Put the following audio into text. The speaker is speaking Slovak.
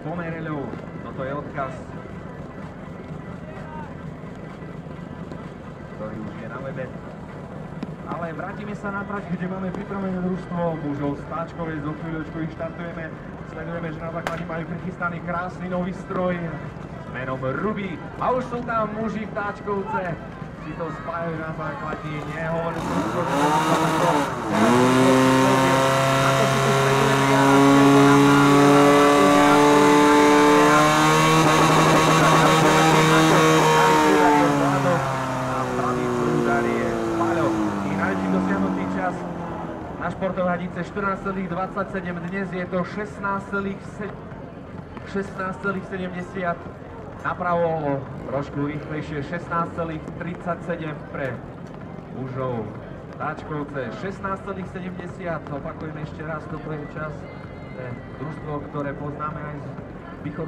Pomereľov. Toto je odkaz, ktorý už je na webe. Ale vrátime sa na trať, kde máme pripravené družstvo mužov z Táčkovej. Zo chvíľočku ich štartujeme. Sledujeme, že na základe majú prichystaný krásny nový stroj s menom Ruby. A už sú tam muži v Táčkovce. Si to spájajú na základne. Nehovorím to skôr, že to sú takto. Na to si tu sledujeme ja. Na športovej hadice 14,27, dnes je to 16,70, napravo trošku rýchlejšie 16,37 pre mužov Táčkovce, 16,70, opakujem ešte raz, toto je čas, družstvo, ktoré poznáme aj z východu.